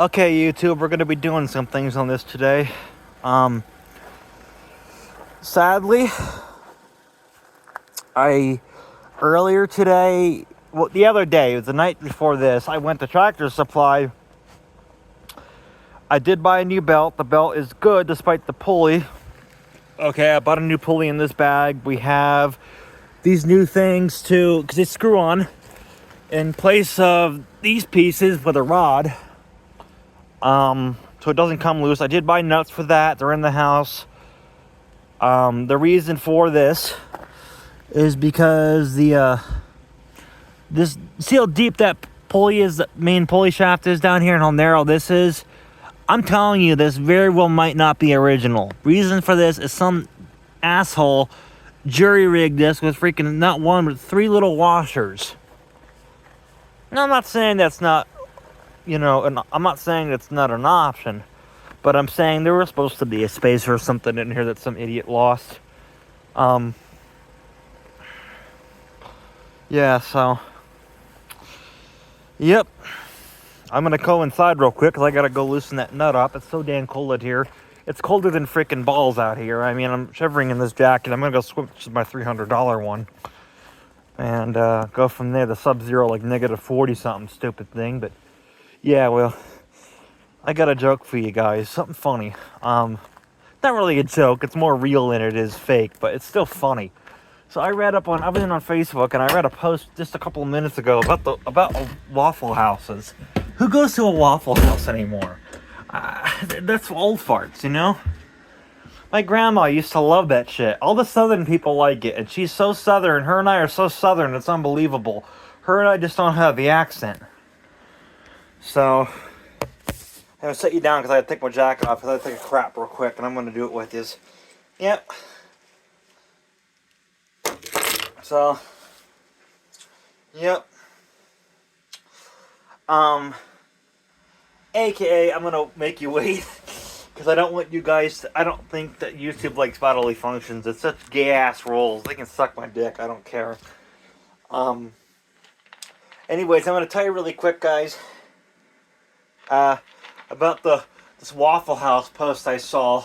Okay, YouTube, we're going to be doing some things on this today. Um, Sadly, earlier today, well, the other day, it was the night before this, I went to Tractor Supply. I did buy a new belt. The belt is good despite the pulley. Okay, I bought a new pulley in this bag. We have these new things too, because they screw on in place of these pieces with a rod. So it doesn't come loose. I did buy nuts for that. They're in the house. The reason for this is because see how deep that pulley is, the main pulley shaft is down here, and how narrow this is? I'm telling you, this very well might not be original. Reason for this is some asshole jury-rigged this with freaking not one, but 3 little washers. Now, I'm not saying that's not, I'm not saying that's not an option, but I'm saying there was supposed to be a spacer or something in here that some idiot lost. Yeah, so, yep. I'm gonna go inside real quick because I gotta go loosen that nut up. It's so damn cold out here. It's colder than freaking balls out here. I mean, I'm shivering in this jacket. I'm gonna go switch to my $300 one and go from there. The Sub-Zero, like negative 40 something stupid thing. But yeah, well, I got a joke for you guys. Something funny. Not really a joke. It's more real than it is fake, but it's still funny. So I was in on Facebook, and I read a post just a couple of minutes ago about Waffle Houses. Who goes to a Waffle House anymore? That's old farts, you know? My grandma used to love that shit. All the southern people like it, and she's so southern. Her and I are so southern, it's unbelievable. Her and I just don't have the accent. So, I'm going to set you down because I had to take my jacket off because I had to take a crap real quick, and I'm going to do it with you. Yep. So, yep. AKA, I'm gonna make you wait because I don't want you guys I don't think that YouTube likes bodily functions. It's such gay ass rules. They can suck my dick. I don't care. Anyways, I'm gonna tell you really quick, guys, about this Waffle House post I saw.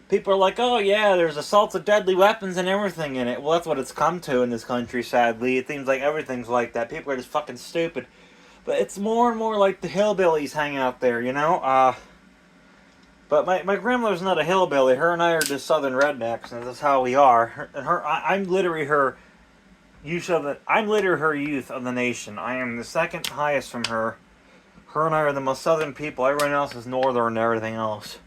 People are like, oh yeah, there's assaults of deadly weapons and everything in it. Well, that's what it's come to in this country, sadly. It seems like everything's like that. People are just fucking stupid. But it's more and more like the hillbillies hang out there, you know? But my grandmother's not a hillbilly. Her and I are just southern rednecks, and that's how we are. I'm literally her youth of the nation. I am the second highest from her. Her and I are the most southern people. Everyone else is northern and everything else.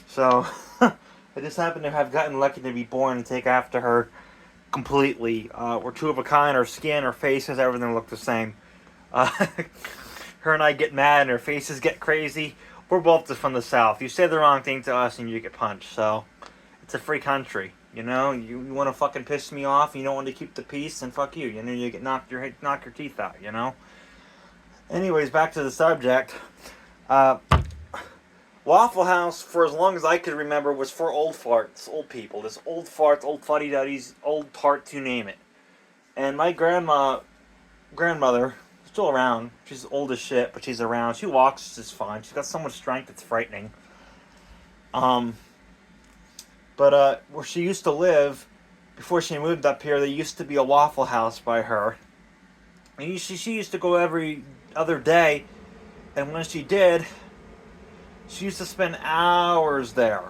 So, I just happen to have gotten lucky to be born and take after her completely. We're two of a kind. Our skin, our faces, everything look the same. Her and I get mad and her faces get crazy. We're both just from the South. You say the wrong thing to us and you get punched. So, it's a free country. You know, you want to fucking piss me off, you don't want to keep the peace, and fuck you. You know, you get knock your teeth out, you know? Anyways, back to the subject. Waffle House, for as long as I could remember, was for old farts, old people. This old farts, old fuddy-duddies, old tarts, you name it. And my grandmother, still around. She's old as shit, but she's around. She walks just fine. She's got so much strength, it's frightening. But where she used to live, before she moved up here, there used to be a Waffle House by her. And she used to go every other day, and when she did, she used to spend hours there.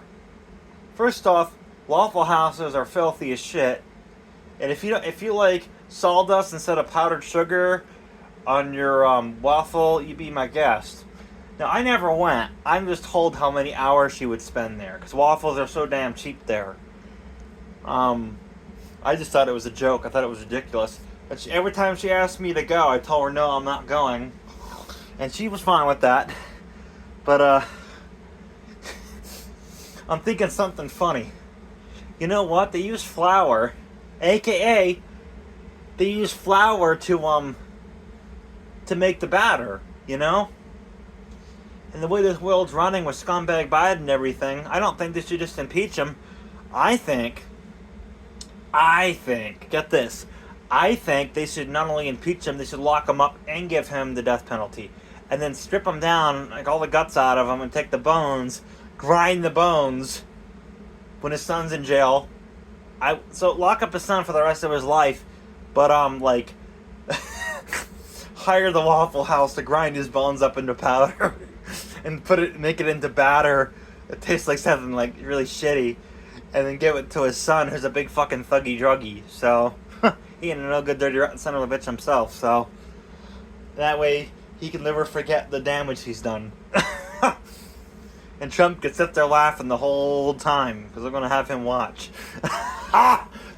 First off, Waffle Houses are filthy as shit. And if you like sawdust instead of powdered sugar on your waffle, you be my guest. Now, I never went. I'm just told how many hours she would spend there, because waffles are so damn cheap there. I just thought it was a joke. I thought it was ridiculous. But every time she asked me to go, I told her, no, I'm not going. And she was fine with that. But, I'm thinking something funny. You know what? They use flour, a.k.a. they use flour to make the batter, you know? And the way this world's running with scumbag Biden and everything, I don't think they should just impeach him. I think, get this, I think they should not only impeach him, they should lock him up and give him the death penalty. and then strip them down, like all the guts out of them, and take the bones, grind the bones when his son's in jail. So lock up his son for the rest of his life, but like hire the Waffle House to grind his bones up into powder and make it into batter. It tastes like something like really shitty, and then give it to his son, who's a big fucking thuggy druggy. So he ain't a no good dirty rotten son of a bitch himself. So that way he can never forget the damage he's done. And Trump could sit there laughing the whole time, because we're going to have him watch.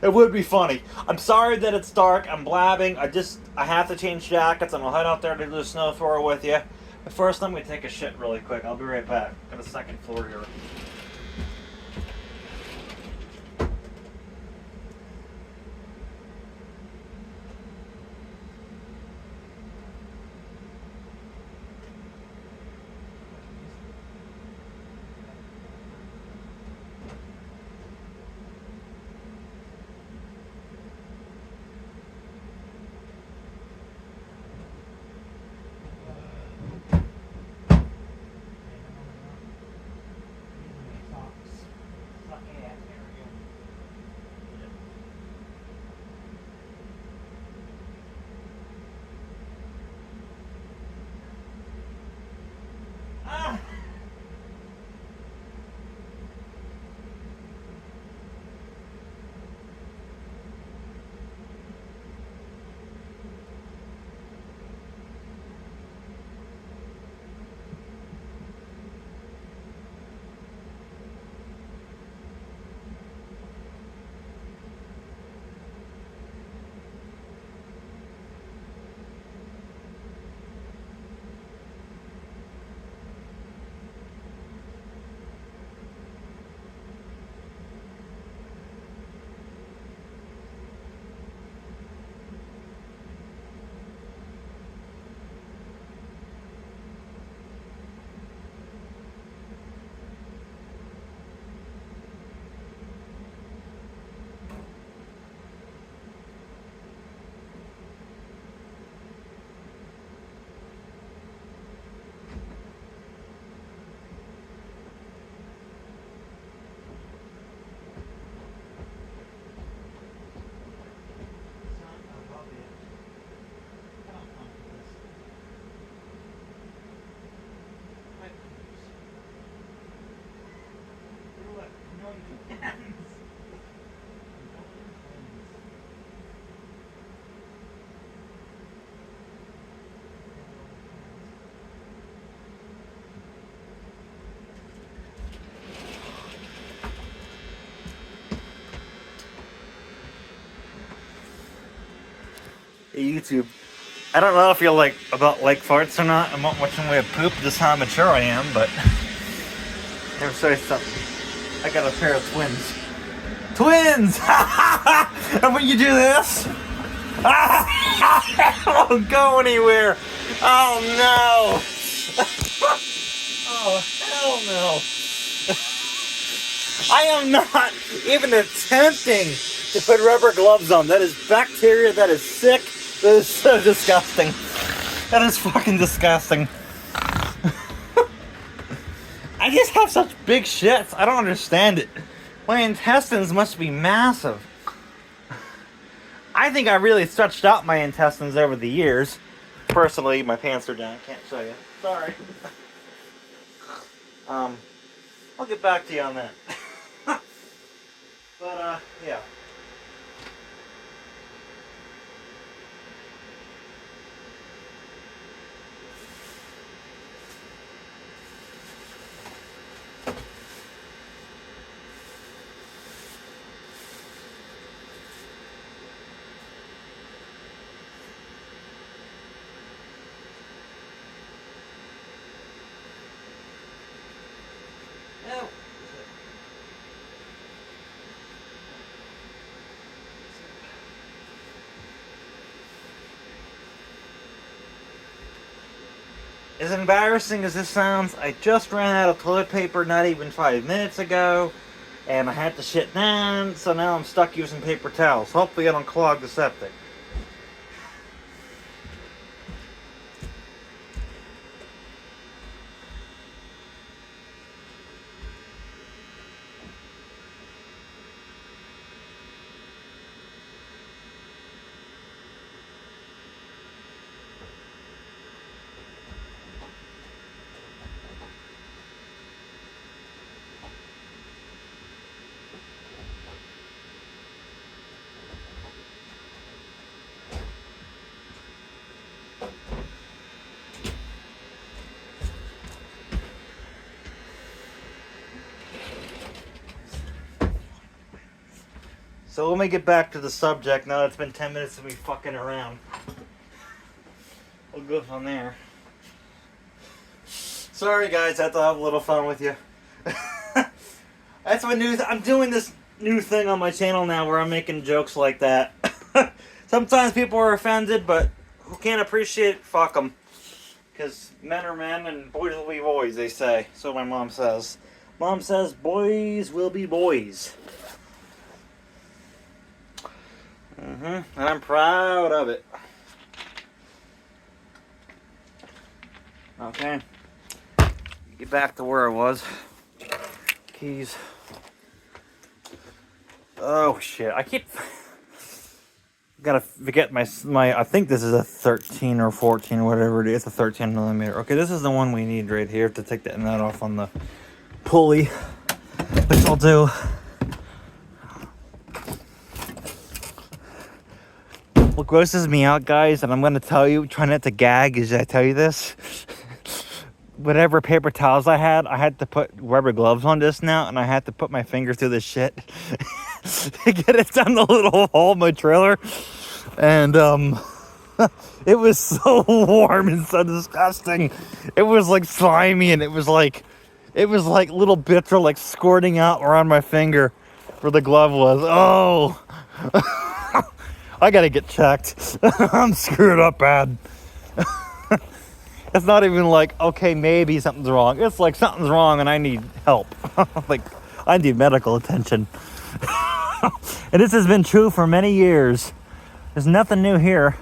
It would be funny. I'm sorry that it's dark. I'm blabbing. I have to change jackets, and I'll head out there to do the snow thrower with you. But first, let me take a shit really quick. I'll be right back. Got a second floor here. YouTube. I don't know if you're like farts or not. I'm not watching way of poop. This is how mature I am, but never say something. I got a pair of twins. Twins! And when you do this, I won't go anywhere. Oh no! Oh hell no! I am not even attempting to put rubber gloves on. That is bacteria. That is sick. That is so disgusting. That is fucking disgusting. I just have such big shits. I don't understand it. My intestines must be massive. I think I really stretched out my intestines over the years. Personally, my pants are down. I can't show you. Sorry. I'll get back to you on that. But, yeah. As embarrassing as this sounds, I just ran out of toilet paper not even 5 minutes ago, and I had to shit down, so now I'm stuck using paper towels. Hopefully I don't clog the septic. So let me get back to the subject now that it's been 10 minutes of me fucking around. We'll go from there. Sorry guys, I had to have a little fun with you. That's my new... I'm doing this new thing on my channel now where I'm making jokes like that. Sometimes people are offended, but who can't appreciate it, fuck them. Because men are men and boys will be boys, they say. So my mom says. Mom says boys will be boys. And I'm proud of it. Okay. Get back to where I was. Keys. Oh shit! I keep gotta forget my. I think this is a 13 or 14 or whatever it is. It's a 13 millimeter. Okay, this is the one we need right here to take that nut off on the pulley, which I'll do. What grosses me out, guys, and I'm gonna tell you, try not to gag as I tell you this. Whatever paper towels I had to put rubber gloves on this now, and I had to put my finger through this shit to get it down the little hole in my trailer. And it was so warm and so disgusting. It was like slimy, and it was like little bits were like squirting out around my finger where the glove was. Oh, I gotta get checked. I'm screwed up bad. It's not even like, okay, maybe something's wrong. It's like something's wrong and I need help. Like, I need medical attention. And this has been true for many years. There's nothing new here.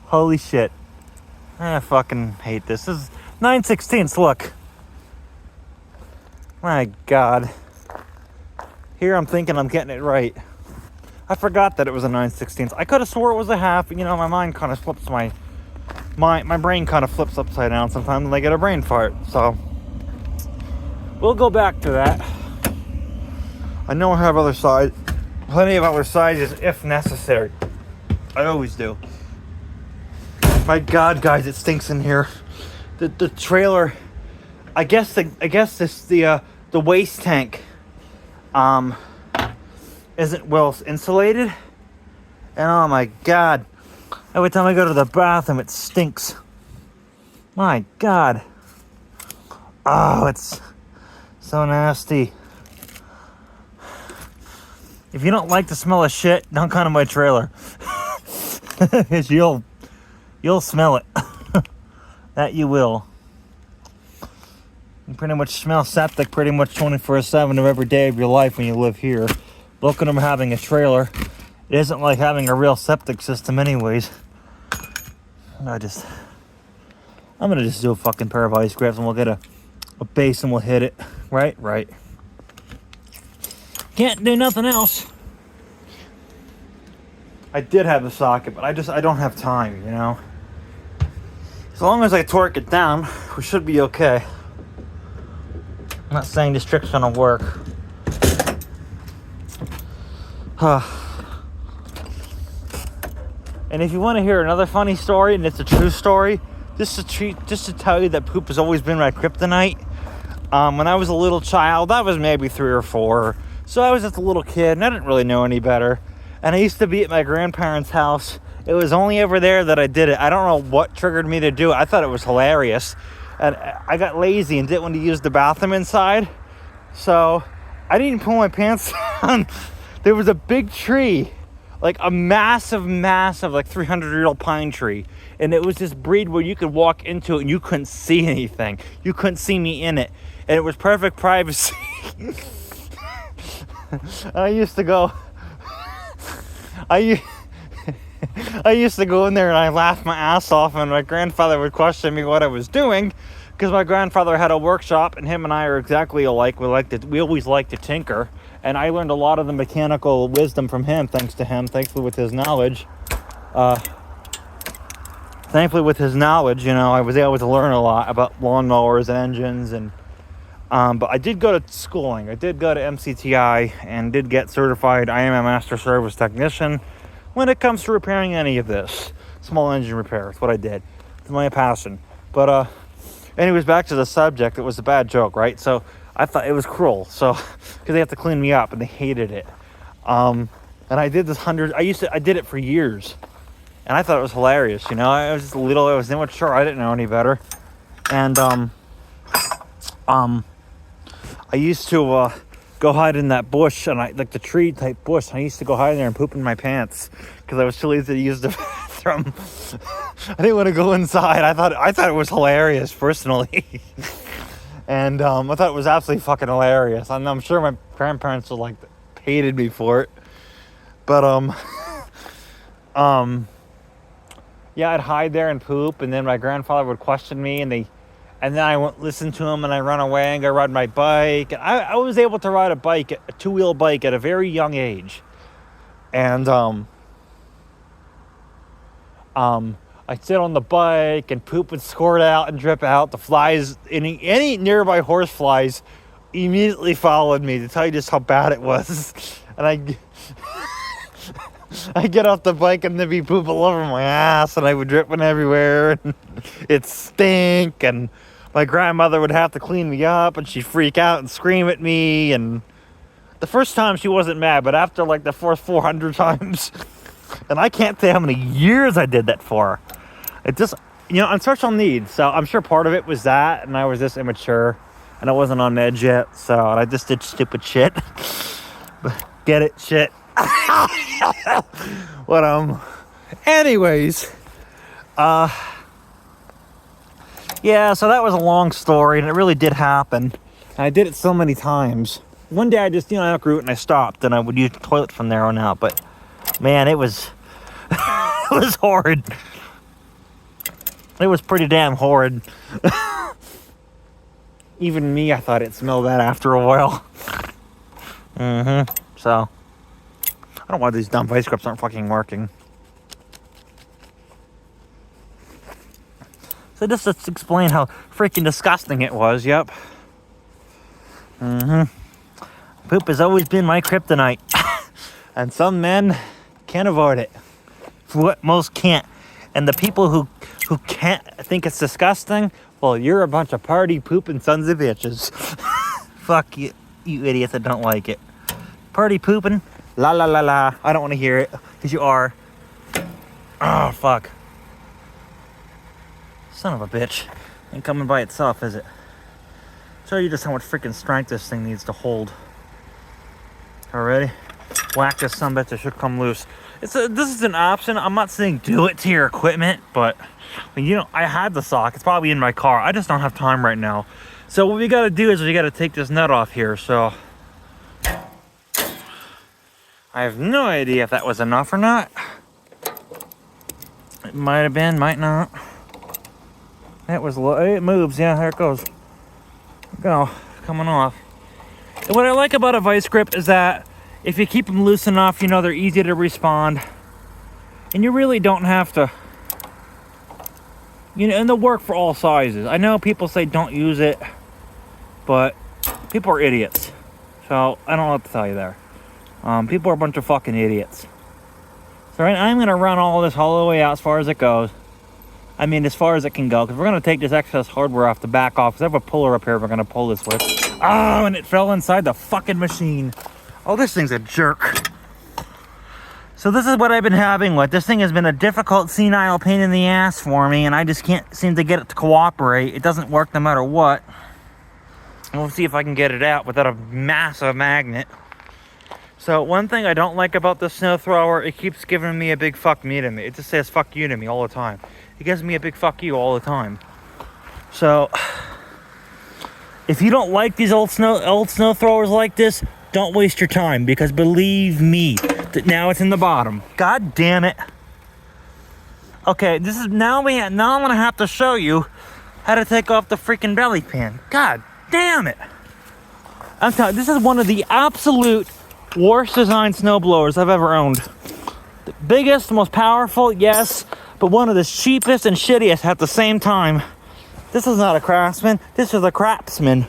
Holy shit. I fucking hate this. This is 9/16, look. My God. Here I'm thinking I'm getting it right. I forgot that it was a 9/16. I could have swore it was a half. You know, my mind kind of flips my brain kind of flips upside down sometimes and I get a brain fart. So we'll go back to that. I know I have plenty of other sizes if necessary. I always do. My God, guys, it stinks in here. The trailer, I guess the waste tank isn't well insulated. And oh my God, every time I go to the bathroom, it stinks. My God. Oh, it's so nasty. If you don't like the smell of shit, don't come to my trailer. Because you'll smell it. That you will. You pretty much smell septic pretty much 24/7 of every day of your life when you live here. Look at them having a trailer. It isn't like having a real septic system anyways. I'm gonna just do a fucking pair of ice grabs and we'll get a base and we'll hit it. Right. Can't do nothing else. I did have the socket, but I don't have time, you know. As long as I torque it down, we should be okay. I'm not saying this trick's gonna work. And if you want to hear another funny story, and it's a true story, just to tell you that poop has always been my kryptonite. When I was a little child, I was maybe 3 or 4, so I was just a little kid, and I didn't really know any better. And I used to be at my grandparents' house. It was only over there that I did it. I don't know what triggered me to do it. I thought it was hilarious. And I got lazy and didn't want to use the bathroom inside. So I didn't pull my pants down. There was a big tree, like a massive, like 300-year-old pine tree. And it was this breed where you could walk into it and you couldn't see anything. You couldn't see me in it. And it was perfect privacy. I used to go in there and I laughed my ass off, and my grandfather would question me what I was doing, because my grandfather had a workshop and him and I are exactly alike. We always like to tinker, and I learned a lot of the mechanical wisdom from him, thankfully with his knowledge. You know, I was able to learn a lot about lawnmowers and engines, and but I did go to schooling. I did go to MCTI and did get certified. I am a master service technician when it comes to repairing any of this. Small engine repair, that's what I did. It's my passion. But anyways, back to the subject. It was a bad joke, right? So I thought it was cruel. So, because they have to clean me up and they hated it. And I did this I did it for years. And I thought it was hilarious, you know. I was just little, I was immature, I didn't know any better. And I used to go hide in that bush, and like the tree type bush. And I used to go hide in there and poop in my pants because I was too lazy to use the bathroom. I didn't want to go inside. I thought it was hilarious personally. And I thought it was absolutely fucking hilarious. And I'm sure my grandparents would like hated me for it. But yeah, I'd hide there and poop, and then my grandfather would question me, and then I wouldn't listen to him, and I run away and go ride my bike. And I was able to ride a two-wheel bike at a very young age. And I'd sit on the bike, and poop would squirt out and drip out. The flies, any nearby horse flies, immediately followed me to tell you just how bad it was. And I get off the bike and there'd be poop all over my ass, and I would dripping everywhere, and it'd stink, and my grandmother would have to clean me up, and she'd freak out and scream at me. And the first time she wasn't mad, but after like the first 400 times, and I can't say how many years I did that for. It just, you know, I'm special needs, so I'm sure part of it was that, and I was just immature, and I wasn't on edge yet, so I just did stupid shit. But get it, shit. But anyways, yeah, so that was a long story, and it really did happen, and I did it so many times. One day I just, I outgrew it and I stopped, and I would use the toilet from there on out. But man, it was it was horrid. It was pretty damn horrid. Even me, I thought it smelled bad after a while. So I don't know why these dumb vice grips aren't fucking working. So just to explain how freaking disgusting it was, yep. Poop has always been my kryptonite. And some men can't avoid it. For what most can't. And the people who can't think it's disgusting, well, you're a bunch of party pooping sons of bitches. Fuck you, you idiots that don't like it. Party pooping, la la la la. I don't want to hear it, because you are. Oh, fuck. Son of a bitch. Ain't coming by itself, is it? Show you just how much freaking strength this thing needs to hold. Already? Whack this sumbitch, it should come loose. This is an option. I'm not saying do it to your equipment, but I had the sock. It's probably in my car. I just don't have time right now. So what we got to do is we got to take this nut off here. So I have no idea if that was enough or not. It might have been, might not. That was low. It moves. Yeah, there it goes. Go, coming off. And what I like about a vice grip is that if you keep them loose enough, they're easy to respond. And you really don't have to, and they'll work for all sizes. I know people say don't use it, but people are idiots. So I don't know what to tell you there. People are a bunch of fucking idiots. So right, I'm going to run all this all the way out as far as it goes. I mean, as far as it can go, because we're going to take this excess hardware off the back off, because I have a puller up here we're going to pull this with. Oh, and it fell inside the fucking machine. Oh, this thing's a jerk. So this is what I've been having with. This thing has been a difficult senile pain in the ass for me, and I just can't seem to get it to cooperate. It doesn't work no matter what. We'll see if I can get it out without a massive magnet. So one thing I don't like about this snow thrower, it keeps giving me a big fuck me to me. It just says fuck you to me all the time. It gives me a big fuck you all the time. So if you don't like these old snow throwers like this, don't waste your time, because believe me, that now it's in the bottom. God damn it. Okay, now I'm gonna have to show you how to take off the freaking belly pan. God damn it. I'm telling you, this is one of the absolute worst designed snowblowers I've ever owned. The biggest, most powerful, yes, but one of the cheapest and shittiest at the same time. This is not a Craftsman, this is a craftsman.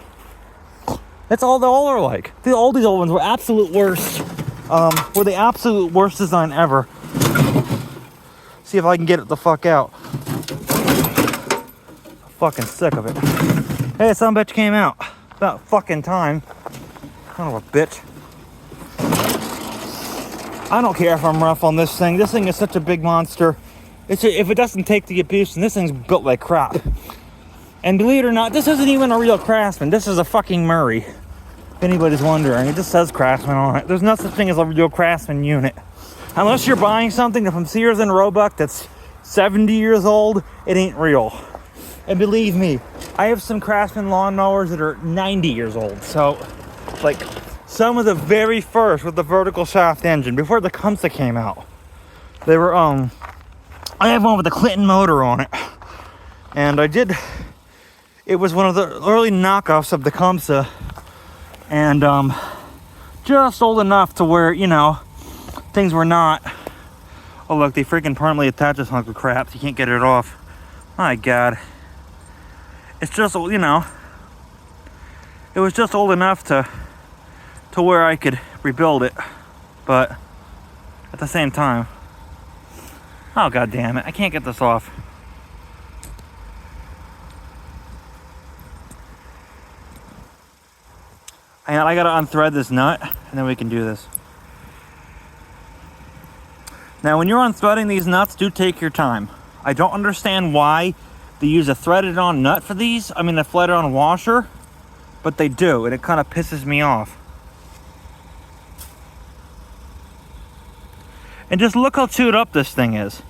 That's all they all are like. All these old ones were absolute worst. Were the absolute worst design ever. See if I can get it the fuck out. I'm fucking sick of it. Hey, some bitch came out. About fucking time. Son of a bitch. I don't care if I'm rough on this thing. This thing is such a big monster. If it doesn't take the abuse, and this thing's built like crap. And believe it or not, this isn't even a real Craftsman. This is a fucking Murray. If anybody's wondering, it just says Craftsman on it. There's no such thing as a real Craftsman unit. Unless you're buying something from Sears and Roebuck that's 70 years old, it ain't real. And believe me, I have some Craftsman lawnmowers that are 90 years old. So, like, some of the very first with the vertical shaft engine, before the Tecumseh came out. They were, I have one with the Clinton motor on it. And it was one of the early knockoffs of the Tecumseh. And, just old enough to where, you know, things were not. Oh, look, they freaking permanently attach this hunk of crap. You can't get it off. My God. It's just, you know, it was just old enough to where I could rebuild it. But at the same time, oh, God damn it. I can't get this off. And I gotta unthread this nut, and then we can do this. Now, when you're unthreading these nuts, do take your time. I don't understand why they use a threaded-on nut for these. I mean, a threaded-on washer, but they do, and it kind of pisses me off. And just look how chewed up this thing is.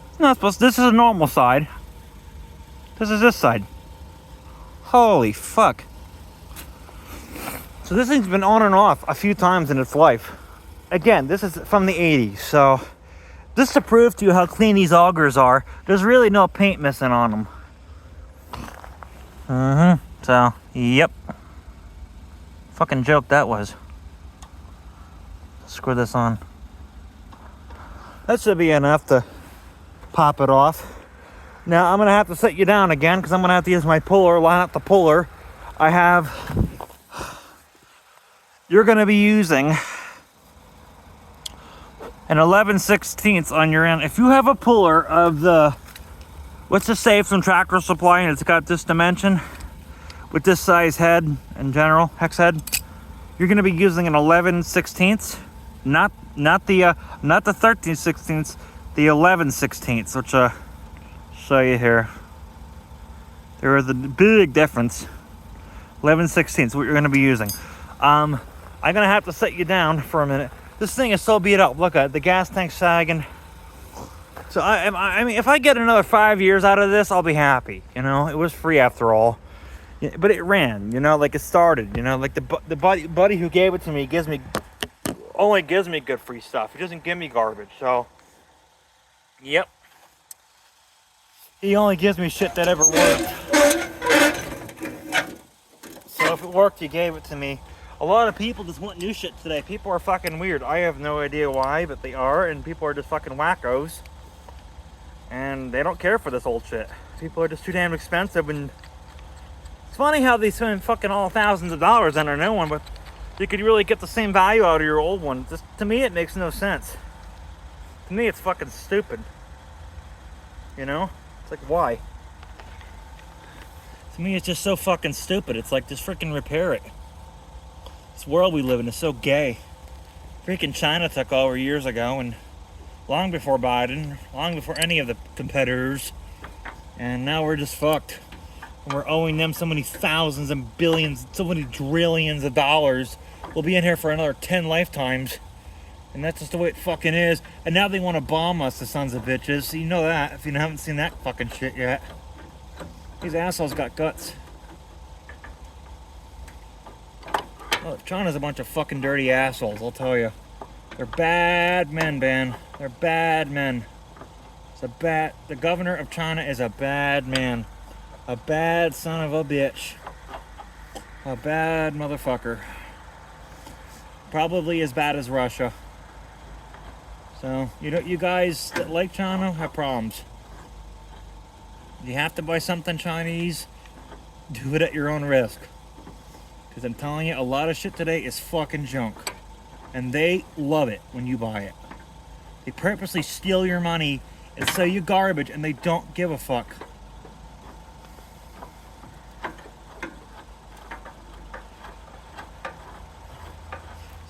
It's not supposed. This is a normal side. This is this side. Holy fuck. So this thing's been on and off a few times in its life. Again, this is from the 80s, so just to prove to you how clean these augers are, there's really no paint missing on them. So, yep. Fucking joke that was. Screw this on. That should be enough to pop it off. Now, I'm going to have to set you down again because I'm going to have to use my puller, line up the puller. You're going to be using an 11/16 on your end. If you have a puller of the, let's just say from Tractor Supply and it's got this dimension with this size head in general, hex head, you're going to be using an 11/16, not the 13/16, the 11/16, which I'll show you here. There is a big difference. 11/16, what you're going to be using. I'm going to have to set you down for a minute. This thing is so beat up. Look at it, the gas tank sagging. So, I mean, if I get another 5 years out of this, I'll be happy. You know, it was free after all. Yeah, but it ran, you know, like it started. You know, like the buddy who gave it to me only gives me good free stuff. He doesn't give me garbage. So, yep. He only gives me shit that ever worked. So if it worked, he gave it to me. A lot of people just want new shit today. People are fucking weird. I have no idea why, but they are, and people are just fucking wackos. And they don't care for this old shit. People are just too damn expensive, and it's funny how they spend fucking all thousands of dollars on a new one, but you could really get the same value out of your old one. Just, to me, it makes no sense. To me, it's fucking stupid. You know? It's like, why? To me, it's just so fucking stupid. It's like, just freaking repair it. This world we live in is so gay. Freaking China took over years ago, and long before Biden, long before any of the competitors, and now we're just fucked. And we're owing them so many thousands and billions, so many trillions of dollars. We'll be in here for another 10 lifetimes, and that's just the way it fucking is. And now they want to bomb us, the sons of bitches. So you know that if you haven't seen that fucking shit yet. These assholes got guts. Oh, China's a bunch of fucking dirty assholes, I'll tell you. They're bad men, Ben. They're bad men. The governor of China is a bad man. A bad son of a bitch. A bad motherfucker. Probably as bad as Russia. So, you guys that like China have problems. You have to buy something Chinese, do it at your own risk. Because I'm telling you, a lot of shit today is fucking junk. And they love it when you buy it. They purposely steal your money and sell you garbage, and they don't give a fuck.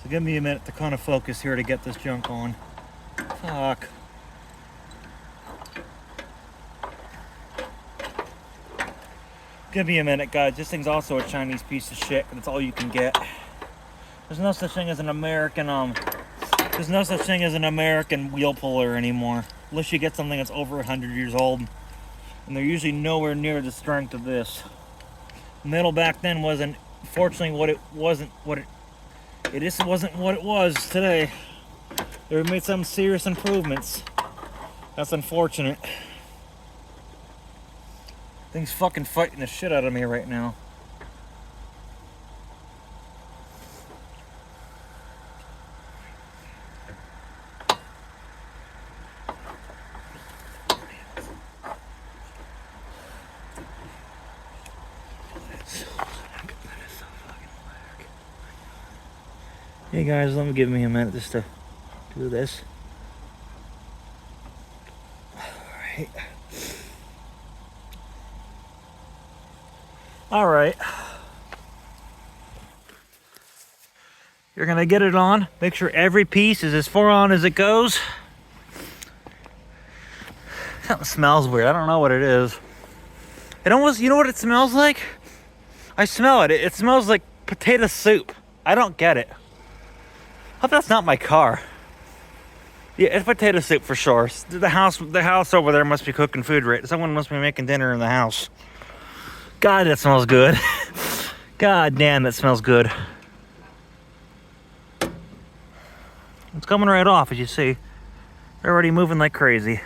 So So give me a minute to kind of focus here to get this junk on. Fuck. Give me a minute, guys. This thing's also a Chinese piece of shit, and it's all you can get. There's no such thing as an American, there's no such thing as an American wheel puller anymore. Unless you get something that's over 100 years old. And they're usually nowhere near the strength of this. Metal back then wasn't, fortunately, it wasn't what it was today. They made some serious improvements. That's unfortunate. Thing's fucking fighting the shit out of me right now. Hey guys, give me a minute just to do this. Alright. Alright. You're gonna get it on. Make sure every piece is as far on as it goes. Something smells weird. I don't know what it is. It almost, you know what it smells like? I smell it. It smells like potato soup. I don't get it. Hope that's not my car. Yeah, it's potato soup for sure. The house over there must be cooking food right. Someone must be making dinner in the house. God, that smells good. God damn, that smells good. It's coming right off, as you see. They're already moving like crazy.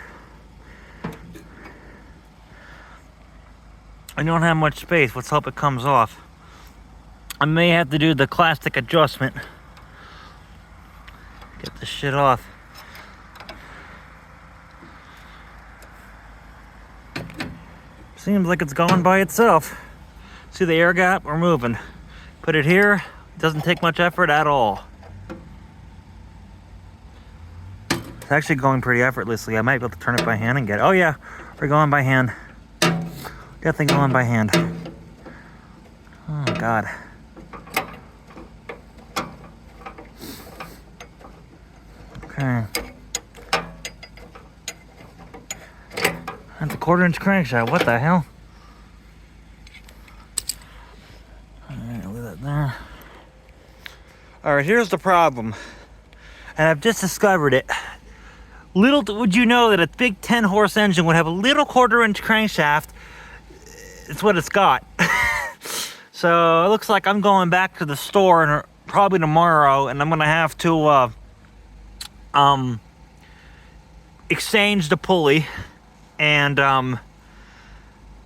I don't have much space. Let's hope it comes off. I may have to do the classic adjustment. Get this shit off. Seems like it's gone by itself. See the air gap? We're moving. Put it here. Doesn't take much effort at all. It's actually going pretty effortlessly. I might be able to turn it by hand and get it. Oh yeah, we're going by hand. Definitely going by hand. Oh God. Okay. That's a 1/4-inch crankshaft. What the hell? Alright, leave that there. Alright, here's the problem. And I've just discovered it. Little would you know that a big 10-horse engine would have a little 1/4-inch crankshaft. It's what it's got. So it looks like I'm going back to the store and probably tomorrow, and I'm gonna have to exchange the pulley, and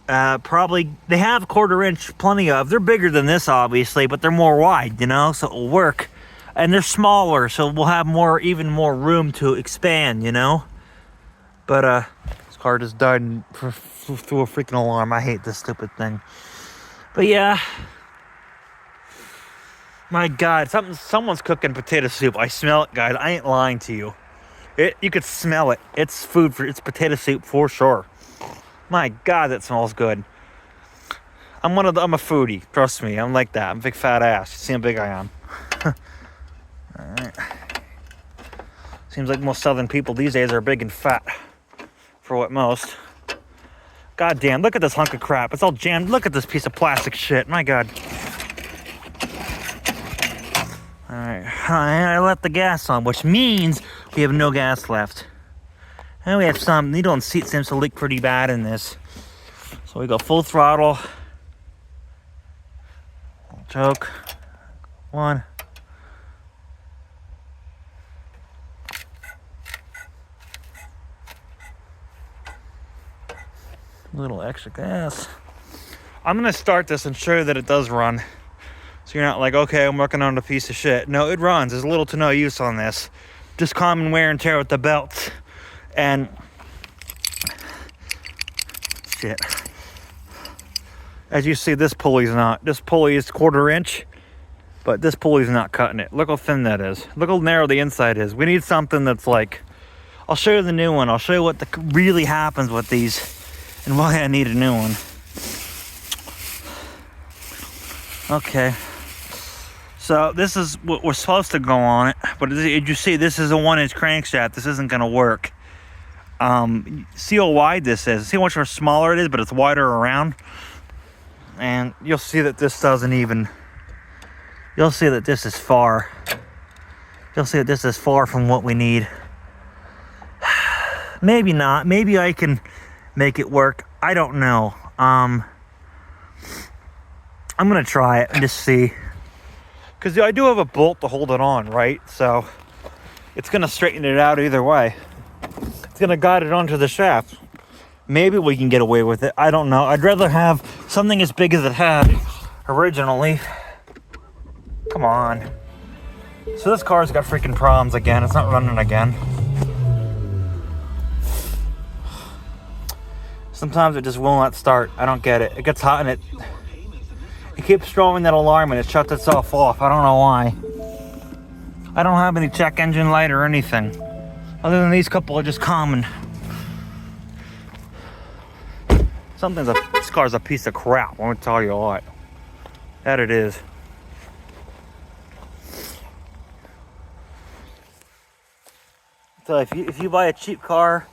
probably they have 1/4-inch plenty of. They're bigger than this obviously, but they're more wide, you know, so it'll work. And they're smaller, so we'll have even more room to expand, you know. But this car just died and threw a freaking alarm. I hate this stupid thing. But yeah, my God, someone's cooking potato soup. I smell it, guys. I ain't lying to you. You could smell it. It's it's potato soup for sure. My God, that smells good. I'm a foodie. Trust me, I'm like that. I'm a big fat ass. You see how big I am. Alright. Seems like most southern people these days are big and fat. For what most. God damn, look at this hunk of crap. It's all jammed. Look at this piece of plastic shit. My God. Alright. I left the gas on, which means we have no gas left. And we have some. The needle seat seems to leak pretty bad in this. So we go full throttle. Choke. 1. Little extra gas. I'm gonna start this and show you that it does run. So you're not like, okay, I'm working on a piece of shit. No, it runs. There's little to no use on this. Just common wear and tear with the belts. And shit. As you see, this pulley's not. This pulley is 1/4-inch, but this pulley's not cutting it. Look how thin that is. Look how narrow the inside is. We need something that's like, I'll show you the new one. I'll show you what really happens with these and why I need a new one. Okay. So this is what was supposed to go on it, but as you see, this is a 1-inch crankshaft. This isn't going to work. See how wide this is. See how much smaller it is, but it's wider around. And you'll see that this doesn't even. You'll see that this is far. You'll see that this is far from what we need. Maybe not. Maybe I can make it work. I don't know. I'm gonna try it and just see. Because I do have a bolt to hold it on, right? So it's gonna straighten it out either way. It's gonna guide it onto the shaft. Maybe we can get away with it. I don't know. I'd rather have something as big as it had originally. Come on. So this car's got freaking problems again. It's not running again. Sometimes it just will not start. I don't get it. It gets hot and it keeps throwing that alarm and it shuts itself off. I don't know why. I don't have any check engine light or anything. Other than these couple are just common. This car's a piece of crap. I want to tell you what. That it is. So if you buy a cheap car,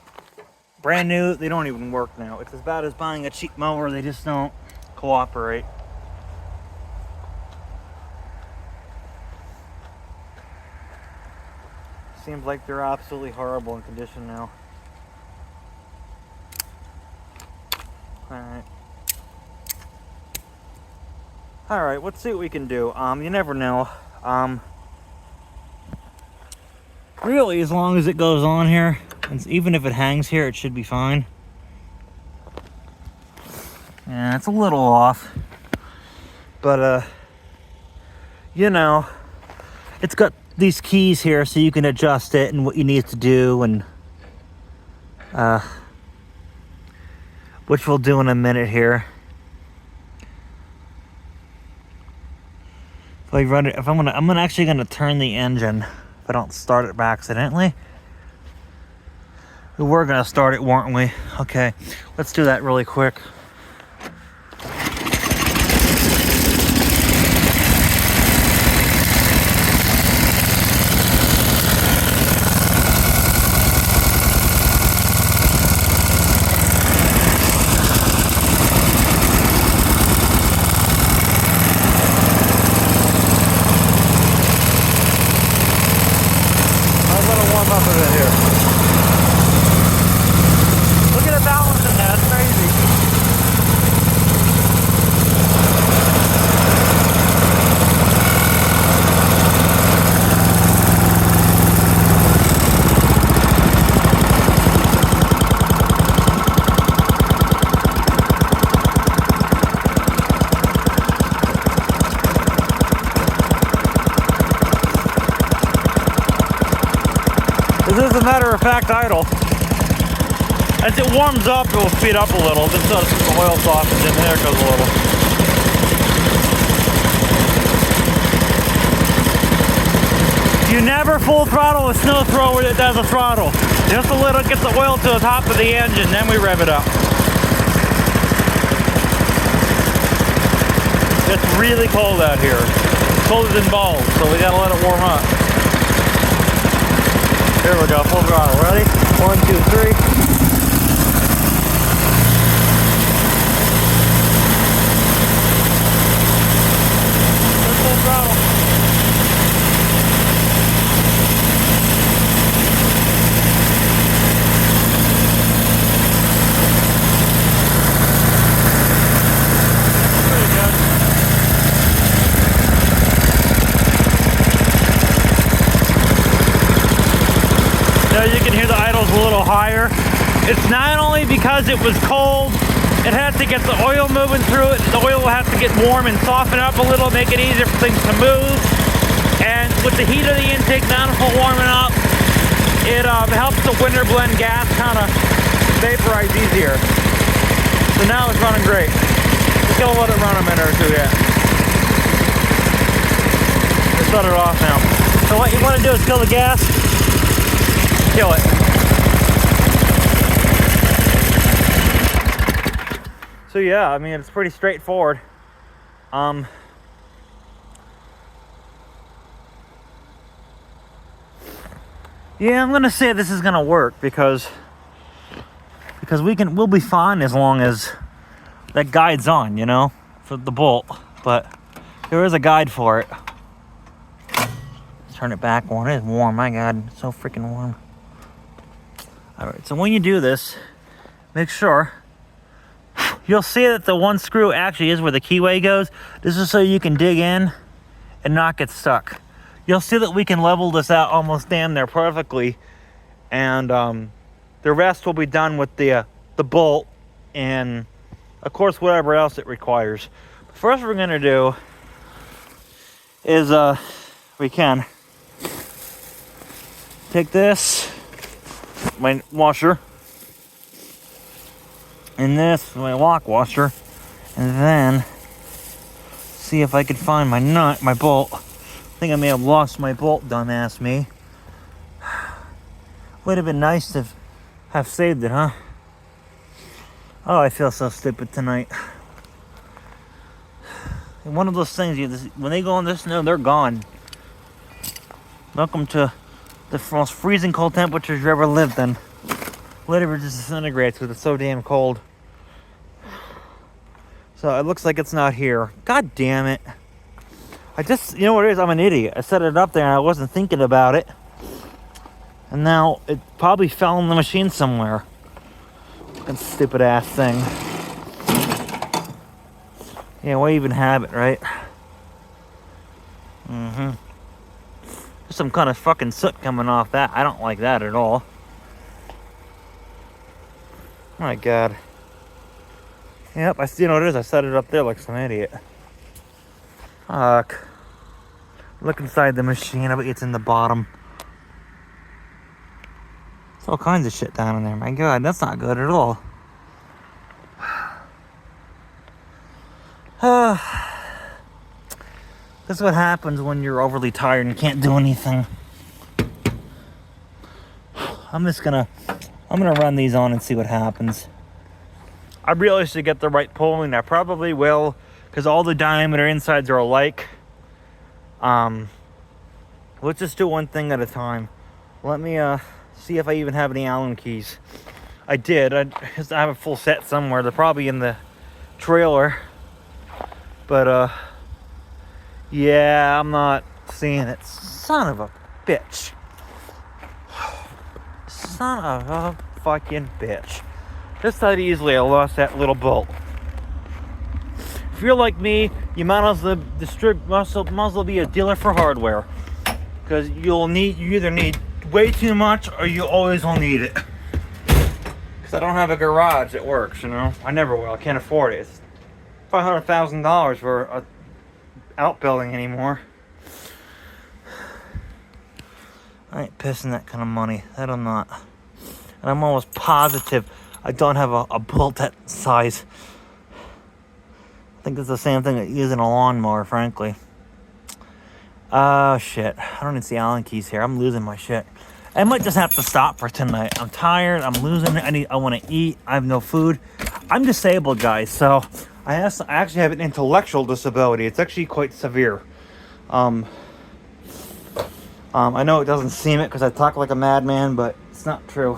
brand new, they don't even work now. It's as bad as buying a cheap mower. They just don't cooperate. Seems like they're absolutely horrible in condition now. Alright, let's see what we can do. You never know. Really, as long as it goes on here, and even if it hangs here, it should be fine. Yeah, it's a little off. But, you know, it's got these keys here so you can adjust it and what you need to do, and which we'll do in a minute here. If I run it, I'm actually gonna turn the engine if I don't start it by accidentally. We were gonna start it, weren't we? Okay, let's do that really quick. This is a matter of fact idle. As it warms up, it will speed up a little. Then so the oil softens in there, it goes a little. You never full throttle a snow thrower that does a throttle. Just a little, gets the oil to the top of the engine, then we rev it up. It's really cold out here. Colder than balls, so we gotta let it warm up. Here we go, full throttle. Ready? 1, 2, 3. Full throttle. Pretty good. Now you can hear the idles a little higher. It's not only because it was cold, it has to get the oil moving through it. The oil will have to get warm and soften up a little, make it easier for things to move. And with the heat of the intake manifold warming up, it helps the winter blend gas kind of vaporize easier. So now it's running great. Just gonna let it run a minute or two yet. Just shut it off now. So what you want to do is kill the gas. Kill it. So yeah, I mean, it's pretty straightforward. Yeah, I'm gonna say this is gonna work because we'll be fine as long as that guide's on, you know, for the bolt. But there is a guide for it. Let's turn it back on. It is warm. My God, it's so freaking warm. All right, so when you do this, make sure you'll see that the one screw actually is where the keyway goes. This is so you can dig in and not get stuck. You'll see that we can level this out almost damn near perfectly, and the rest will be done with the bolt and, of course, whatever else it requires. First, what we're gonna do is we can take this, my washer, and this, my lock washer, and then see if I could find my nut, my bolt. I think I may have lost my bolt, dumbass me. Would have been nice to have saved it, huh? Oh, I feel so stupid tonight. One of those things, when they go in the snow, they're gone. Welcome to the most freezing cold temperatures you ever lived in. Literally just disintegrates because it's so damn cold. So it looks like it's not here. God damn it. You know what it is? I'm an idiot. I set it up there and I wasn't thinking about it. And now it probably fell in the machine somewhere. That stupid ass thing. Yeah, why even have it, right? There's some kind of fucking soot coming off that. I don't like that at all. My God. Yep, I see, you know what it is. I set it up there like some idiot. Fuck. Look inside the machine. I bet it's in the bottom. There's all kinds of shit down in there. My God, that's not good at all. This is what happens when you're overly tired and can't do anything. I'm gonna run these on and see what happens. I really should get the right pulling. I probably will, because all the diameter insides are alike. Let's just do one thing at a time. Let me see if I even have any Allen keys. I did. I have a full set somewhere. They're probably in the trailer. But yeah, I'm not seeing it. Son of a bitch. Son of a fucking bitch. Just that easily I lost that little bolt. If you're like me, you might as well be a dealer for hardware. Because you either need way too much or you always will need it. Because I don't have a garage that works, you know. I never will. I can't afford it. It's $500,000 for a outbuilding anymore. I ain't pissing that kind of money. That I'm not. And I'm almost positive I don't have a bolt that size. I think it's the same thing that using a lawnmower, frankly. Oh, shit. I don't need the Allen keys here. I'm losing my shit. I might just have to stop for tonight. I'm tired. I'm losing it. I want to eat. I have no food. I'm disabled, guys. So I actually have an intellectual disability. It's actually quite severe. I know it doesn't seem it because I talk like a madman, but it's not true.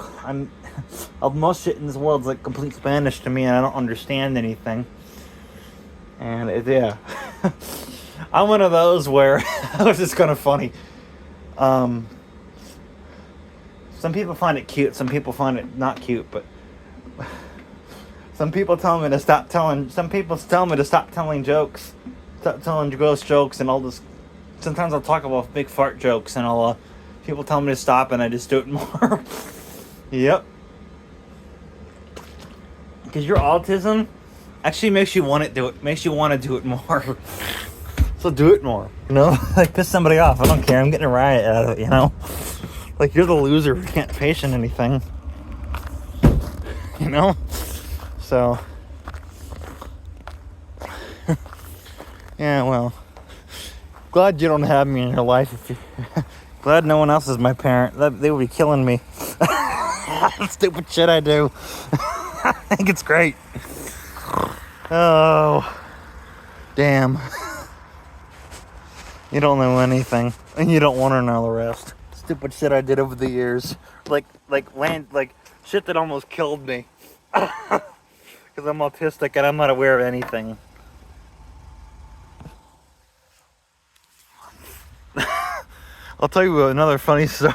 Most shit in this world is like complete Spanish to me, and I don't understand anything. And yeah, I'm one of those where it's just kind of funny. Some people find it cute, some people find it not cute, but some people tell me to stop telling. Some people tell me to stop telling jokes, stop telling gross jokes, and all this. Sometimes I'll talk about big fart jokes, and people tell me to stop, and I just do it more. Yep. Because your autism actually makes you want to do it. Makes you want to do it more. So do it more. You know, like piss somebody off. I don't care. I'm getting a riot out of it. You know, like you're the loser who can't patient anything. You know, so yeah. Well, glad you don't have me in your life. Glad no one else is my parent. They would be killing me. Stupid shit I do. I think it's great. Oh, damn. You don't know anything, and you don't want to know the rest. stupid shit I did over the years. Like shit that almost killed me. Because I'm autistic and I'm not aware of anything. I'll tell you another funny story.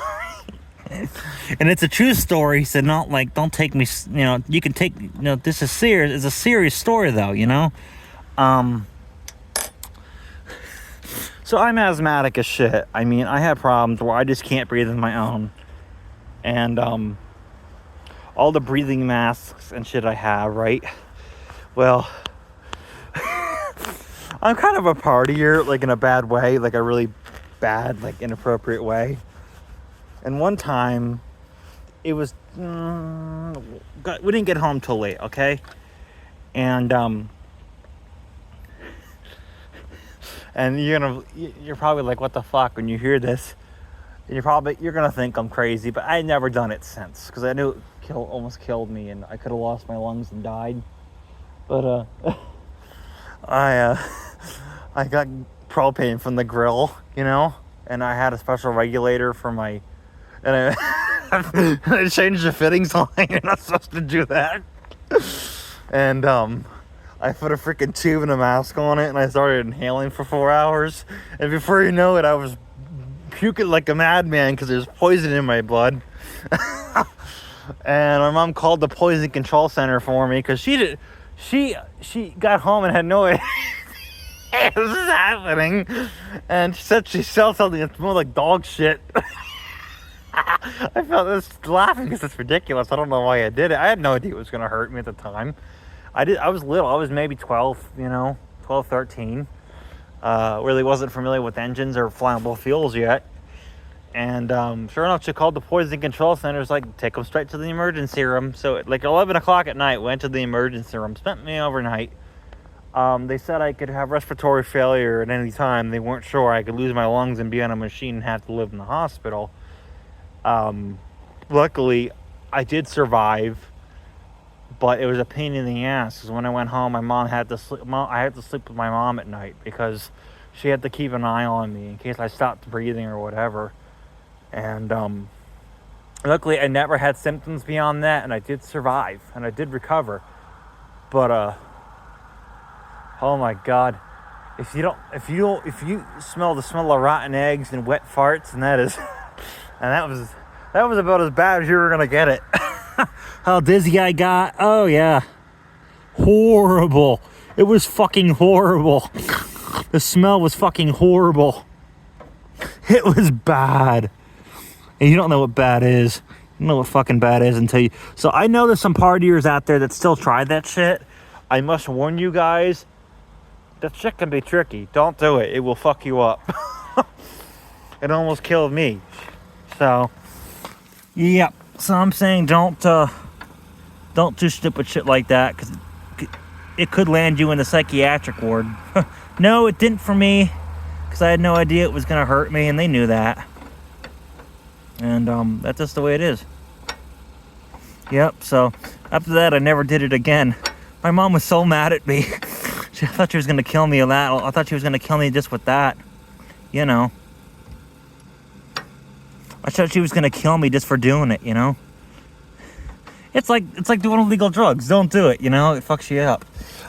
And it's a true story, so not like, don't take me, you can take, this is serious. It's a serious story though, So I'm asthmatic as shit. I mean, I have problems where I just can't breathe on my own. And, all the breathing masks and shit I have, right? Well, I'm kind of a partier, like in a bad way, like a really bad, like inappropriate way. And one time, it was, we didn't get home till late, okay? And you're probably like, what the fuck when you hear this? And you're gonna think I'm crazy, but I had never done it since, because I knew it almost killed me, and I could have lost my lungs and died. But I got propane from the grill, and I had a special regulator for my, and I changed the fittings on. You're not supposed to do that. And I put a freaking tube and a mask on it, and I started inhaling for 4 hours. And before you know it, I was puking like a madman because there's poison in my blood. And my mom called the poison control center for me because she got home and had no idea this is happening. And she said she smelled something that smelled like dog shit. I felt this laughing because it's ridiculous. I don't know why I did it. I had no idea it was going to hurt me at the time. I was little. I was maybe 12, 12, 13. Really wasn't familiar with engines or flammable fuels yet. And sure enough, she called the poison control center. It's like, take them straight to the emergency room. So at like 11 o'clock at night, went to the emergency room, spent me overnight. They said I could have respiratory failure at any time. They weren't sure. I could lose my lungs and be on a machine and have to live in the hospital. Luckily, I did survive, but it was a pain in the ass because when I went home, I had to sleep with my mom at night because she had to keep an eye on me in case I stopped breathing or whatever. And luckily, I never had symptoms beyond that, and I did survive and I did recover. But oh my God, if you smell the smell of rotten eggs and wet farts, and that was about as bad as you were gonna get it. How dizzy I got. Oh yeah, horrible. It was fucking horrible. The smell was fucking horrible. It was bad. And you don't know what bad is. You don't know what fucking bad is until you... So I know there's some partiers out there that still try that shit. I must warn you guys, that shit can be tricky. Don't do it. It will fuck you up. It almost killed me. So, yeah. So I'm saying don't do stupid shit like that, because it could land you in the psychiatric ward. No, it didn't for me, because I had no idea it was going to hurt me, and they knew that. And that's just the way it is. Yep, so after that, I never did it again. My mom was so mad at me. I thought she was going to kill me with that. I thought she was going to kill me just with that. You know. I thought she was going to kill me just for doing it, you know. It's like doing illegal drugs. Don't do it, you know. It fucks you up.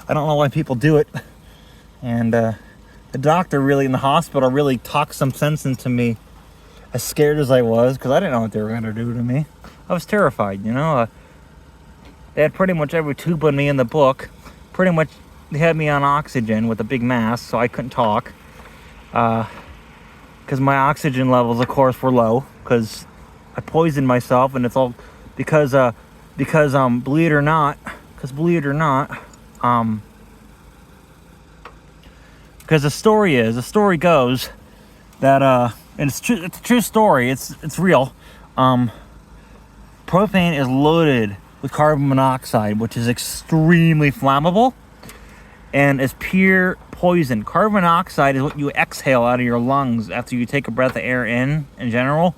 I don't know why people do it. And the doctor really in the hospital really talked some sense into me. As scared as I was, because I didn't know what they were going to do to me. I was terrified, you know. They had pretty much every tube on me in the book. Pretty much, they had me on oxygen with a big mask, so I couldn't talk. Because my oxygen levels, of course, were low. Because I poisoned myself, and it's all because believe it or not, because the story goes that and it's a true story. It's real. Propane is loaded with carbon monoxide, which is extremely flammable and is pure poison. Carbon monoxide is what you exhale out of your lungs after you take a breath of air in general.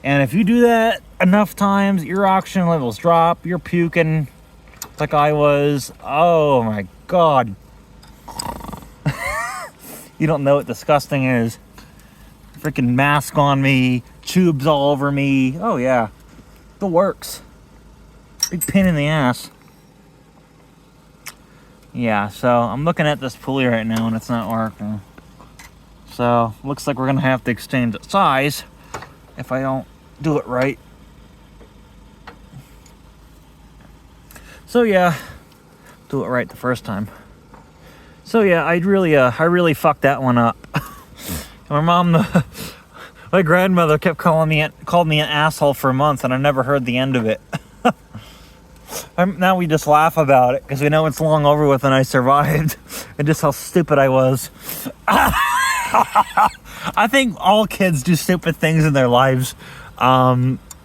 And if you do that enough times, your oxygen levels drop. You're puking like I was. Oh my God. You don't know what disgusting is. Freaking mask on me, tubes all over me. Oh yeah, the works. Big pain in the ass. Yeah, so I'm looking at this pulley right now and it's not working. So looks like we're gonna have to exchange the size if I don't do it right. So yeah, do it right the first time. So yeah, I really fucked that one up. My mom, my grandmother kept called me an asshole for months, and I never heard the end of it. Now we just laugh about it because we know it's long over with, and I survived, and just how stupid I was. I think all kids do stupid things in their lives,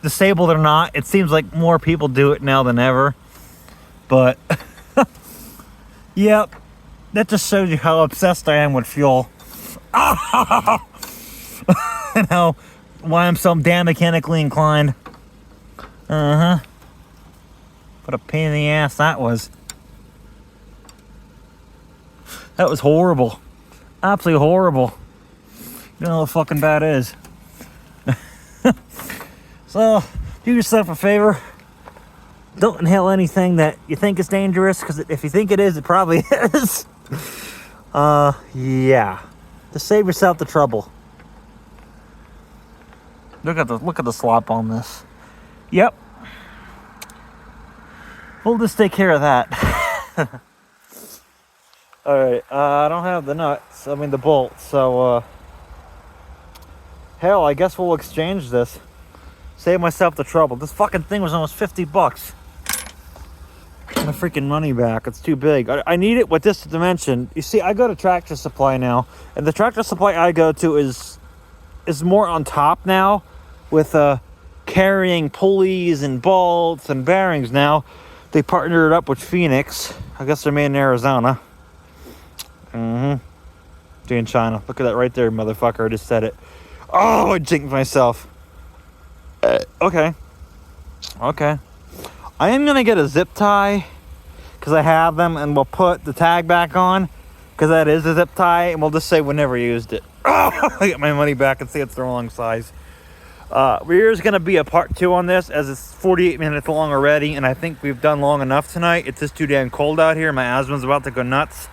disabled or not. It seems like more people do it now than ever. But yep, that just shows you how obsessed I am with fuel. And how why I'm so damn mechanically inclined. What a pain in the ass that was. That was horrible. Absolutely horrible. You know how fucking bad it is. So, do yourself a favor. Don't inhale anything that you think is dangerous, because if you think it is, it probably is. Yeah. Just save yourself the trouble. Look at the slop on this. Yep. We'll just take care of that. Alright, I don't have the nuts. I mean the bolts, so hell, I guess we'll exchange this. Save myself the trouble. This fucking thing was almost $50. My freaking money back. It's too big. I need it with this dimension. You see, I go to Tractor Supply now, and the Tractor Supply I go to is more on top now, with carrying pulleys and bolts and bearings now. They partnered up with Phoenix. I guess they're made in Arizona. In China. Look at that right there, motherfucker. I just said it. Oh, I jinxed myself. Okay. I am gonna get a zip tie because I have them, and we'll put the tag back on because that is a zip tie, and we'll just say we never used it. I get my money back and see it's the wrong size. There's gonna be a part 2 on this, as it's 48 minutes long already, and I think we've done long enough tonight. It's just too damn cold out here. My asthma's about to go nuts.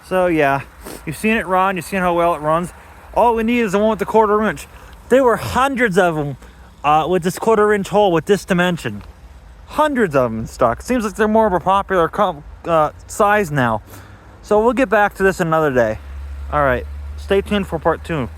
So yeah, you've seen it run. You've seen how well it runs. All we need is the one with the 1/4 inch. There were hundreds of them with this 1/4 inch hole with this dimension. Hundreds of them in stock. Seems like they're more of a popular size now. So we'll get back to this another day. All right, stay tuned for part 2.